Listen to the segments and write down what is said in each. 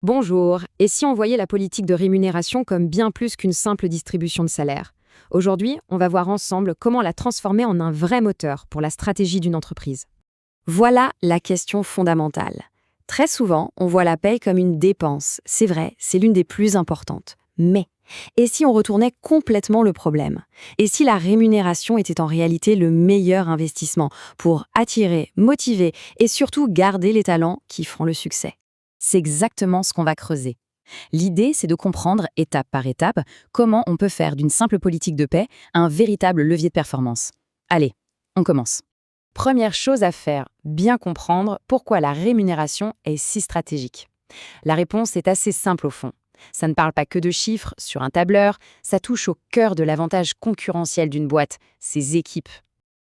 Bonjour, et si on voyait la politique de rémunération comme bien plus qu'une simple distribution de salaire? Aujourd'hui, on va voir ensemble comment la transformer en un vrai moteur pour la stratégie d'une entreprise. Voilà la question fondamentale. Très souvent, on voit la paye comme une dépense. C'est vrai, c'est l'une des plus importantes. Mais, et si on retournait complètement le problème? Et si la rémunération était en réalité le meilleur investissement pour attirer, motiver et surtout garder les talents qui feront le succès? C'est exactement ce qu'on va creuser. L'idée, c'est de comprendre, étape par étape, comment on peut faire d'une simple politique de paix un véritable levier de performance. Allez, on commence. Première chose à faire, bien comprendre pourquoi la rémunération est si stratégique. La réponse est assez simple au fond. Ça ne parle pas que de chiffres sur un tableur, ça touche au cœur de l'avantage concurrentiel d'une boîte, ses équipes.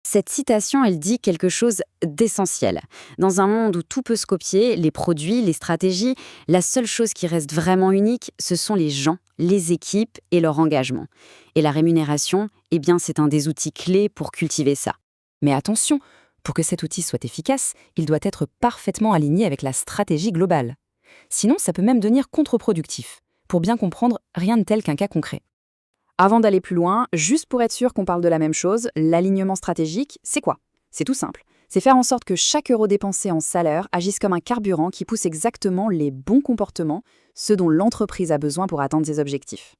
Cette citation, elle dit quelque chose d'essentiel. Dans un monde où tout peut se copier, les produits, les stratégies, la seule chose qui reste vraiment unique, ce sont les gens, les équipes et leur engagement. Et la rémunération, eh bien, c'est un des outils clés pour cultiver ça. Mais attention, pour que cet outil soit efficace, il doit être parfaitement aligné avec la stratégie globale. Sinon, ça peut même devenir contre-productif. Pour bien comprendre, rien de tel qu'un cas concret. Avant d'aller plus loin, juste pour être sûr qu'on parle de la même chose, l'alignement stratégique, c'est quoi? C'est tout simple. C'est faire en sorte que chaque euro dépensé en salaire agisse comme un carburant qui pousse exactement les bons comportements, ceux dont l'entreprise a besoin pour atteindre ses objectifs.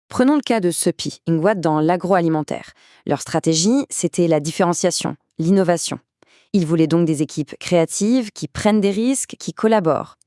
Prenons le cas de Sopi, une boîte dans l'agroalimentaire. Leur stratégie, c'était la différenciation, l'innovation. Ils voulaient donc des équipes créatives, qui prennent des risques, qui collaborent.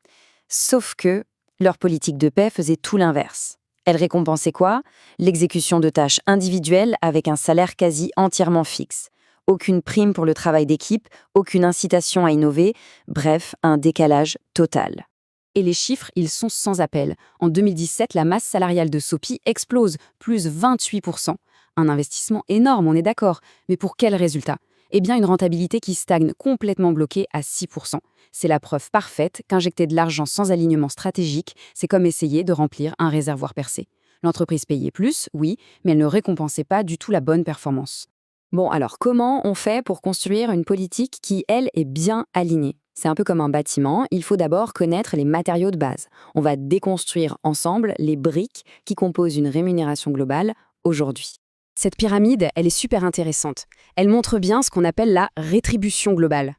Sauf que leur politique de paie faisait tout l'inverse. Elle récompensait quoi? L'exécution de tâches individuelles avec un salaire quasi entièrement fixe. Aucune prime pour le travail d'équipe, aucune incitation à innover, bref, un décalage total. Et les chiffres, ils sont sans appel. En 2017, la masse salariale de Sopi explose, plus 28%. Un investissement énorme, on est d'accord. Mais pour quel résultat? Eh bien, une rentabilité qui stagne complètement bloquée à 6%. C'est la preuve parfaite qu'injecter de l'argent sans alignement stratégique, c'est comme essayer de remplir un réservoir percé. L'entreprise payait plus, oui, mais elle ne récompensait pas du tout la bonne performance. Bon, alors comment on fait pour construire une politique qui, elle, est bien alignée? C'est un peu comme un bâtiment, il faut d'abord connaître les matériaux de base. On va déconstruire ensemble les briques qui composent une rémunération globale aujourd'hui. Cette pyramide, elle est super intéressante. Elle montre bien ce qu'on appelle la rétribution globale.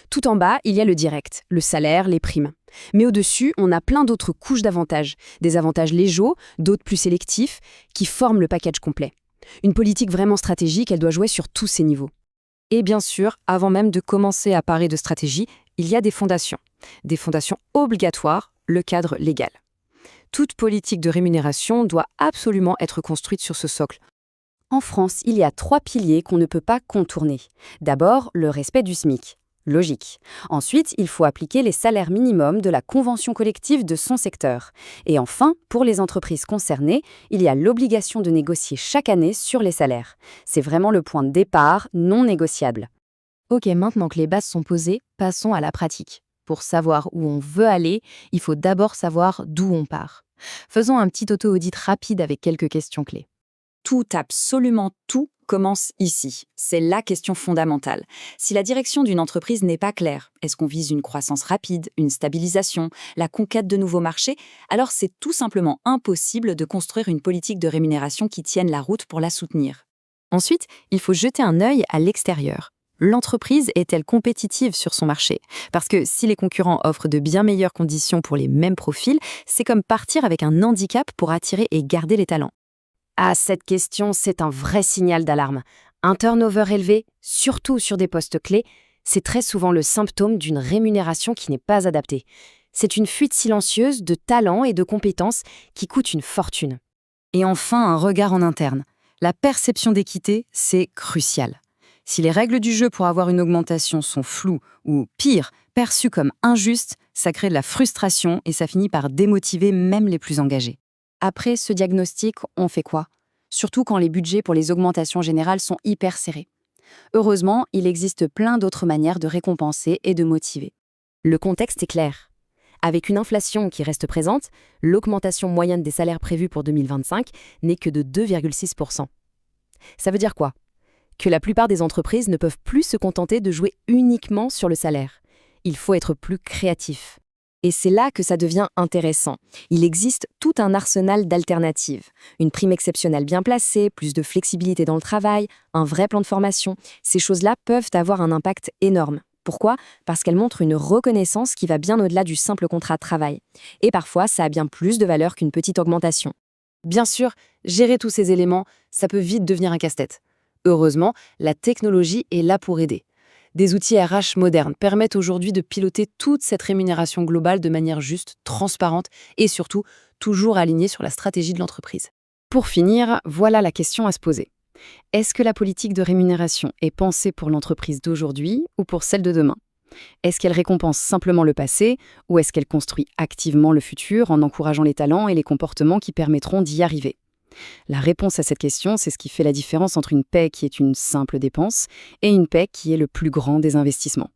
Tout en bas, il y a le direct, le salaire, les primes. Mais au-dessus, on a plein d'autres couches d'avantages, des avantages légaux, d'autres plus sélectifs, qui forment le package complet. Une politique vraiment stratégique, elle doit jouer sur tous ces niveaux. Et bien sûr, avant même de commencer à parler de stratégie, il y a des fondations. Des fondations obligatoires, le cadre légal. Toute politique de rémunération doit absolument être construite sur ce socle. En France, il y a 3 piliers qu'on ne peut pas contourner. D'abord, le respect du SMIC. Logique. Ensuite, il faut appliquer les salaires minimums de la convention collective de son secteur. Et enfin, pour les entreprises concernées, il y a l'obligation de négocier chaque année sur les salaires. C'est vraiment le point de départ non négociable. Ok, maintenant que les bases sont posées, passons à la pratique. Pour savoir où on veut aller, il faut d'abord savoir d'où on part. Faisons un petit auto-audit rapide avec quelques questions clés. Tout, absolument tout, commence ici. C'est la question fondamentale. Si la direction d'une entreprise n'est pas claire, est-ce qu'on vise une croissance rapide, une stabilisation, la conquête de nouveaux marchés? Alors c'est tout simplement impossible de construire une politique de rémunération qui tienne la route pour la soutenir. Ensuite, il faut jeter un œil à l'extérieur. L'entreprise est-elle compétitive sur son marché? Parce que si les concurrents offrent de bien meilleures conditions pour les mêmes profils, c'est comme partir avec un handicap pour attirer et garder les talents. Ah, cette question, c'est un vrai signal d'alarme. Un turnover élevé, surtout sur des postes clés, c'est très souvent le symptôme d'une rémunération qui n'est pas adaptée. C'est une fuite silencieuse de talents et de compétences qui coûte une fortune. Et enfin, un regard en interne. La perception d'équité, c'est crucial. Si les règles du jeu pour avoir une augmentation sont floues ou, pire, perçues comme injustes, ça crée de la frustration et ça finit par démotiver même les plus engagés. Après ce diagnostic, on fait quoi? Surtout quand les budgets pour les augmentations générales sont hyper serrés. Heureusement, il existe plein d'autres manières de récompenser et de motiver. Le contexte est clair. Avec une inflation qui reste présente, l'augmentation moyenne des salaires prévue pour 2025 n'est que de 2,6%. Ça veut dire quoi? Que la plupart des entreprises ne peuvent plus se contenter de jouer uniquement sur le salaire. Il faut être plus créatif. Et c'est là que ça devient intéressant. Il existe tout un arsenal d'alternatives. Une prime exceptionnelle bien placée, plus de flexibilité dans le travail, un vrai plan de formation. Ces choses-là peuvent avoir un impact énorme. Pourquoi? Parce qu'elles montrent une reconnaissance qui va bien au-delà du simple contrat de travail. Et parfois, ça a bien plus de valeur qu'une petite augmentation. Bien sûr, gérer tous ces éléments, ça peut vite devenir un casse-tête. Heureusement, la technologie est là pour aider. Des outils RH modernes permettent aujourd'hui de piloter toute cette rémunération globale de manière juste, transparente et surtout toujours alignée sur la stratégie de l'entreprise. Pour finir, voilà la question à se poser. Est-ce que la politique de rémunération est pensée pour l'entreprise d'aujourd'hui ou pour celle de demain? Est-ce qu'elle récompense simplement le passé ou est-ce qu'elle construit activement le futur en encourageant les talents et les comportements qui permettront d'y arriver? La réponse à cette question, c'est ce qui fait la différence entre une paie qui est une simple dépense et une paie qui est le plus grand des investissements.